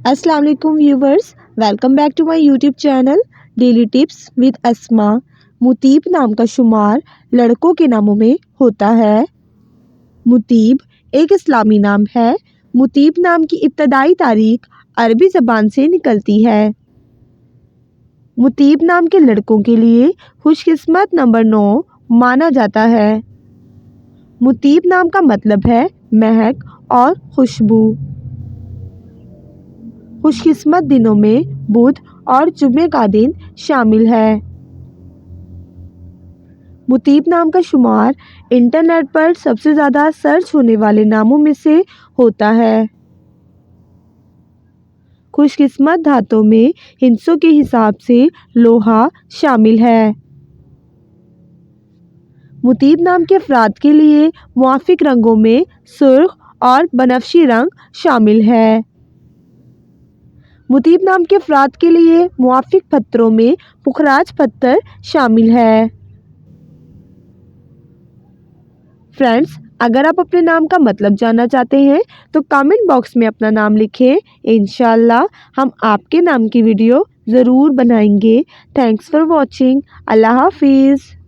السلام علیکم viewers, welcome back to my YouTube channel daily tips with Asma. مطیب نام کا شمار لڑکوں کے ناموں میں ہوتا ہے۔ مطیب ایک اسلامی نام ہے۔ مطیب نام کی ابتدائی تاریخ عربی زبان سے نکلتی ہے۔ مطیب نام کے لڑکوں کے لیے خوش قسمت نمبر 9 مانا جاتا ہے۔ مطیب نام کا مطلب ہے مہک اور خوشبو۔ خوش قسمت دنوں میں بدھ اور جمعے کا دن شامل ہے۔ مطیب نام کا شمار انٹرنیٹ پر سب سے زیادہ سرچ ہونے والے ناموں میں سے ہوتا ہے۔ خوش قسمت دھاتوں میں ہندسوں کے حساب سے لوہا شامل ہے۔ مطیب نام کے افراد کے لیے موافق رنگوں میں سرخ اور بنفشی رنگ شامل ہے۔ مطیب نام کے افراد کے لیے موافق پتھروں میں پکھراج پتھر شامل ہے۔ فرینڈز، اگر آپ اپنے نام کا مطلب جاننا چاہتے ہیں تو کامنٹ باکس میں اپنا نام لکھیں۔ انشاءاللہ ہم آپ کے نام کی ویڈیو ضرور بنائیں گے۔ Thanks for watching. اللہ حافظ۔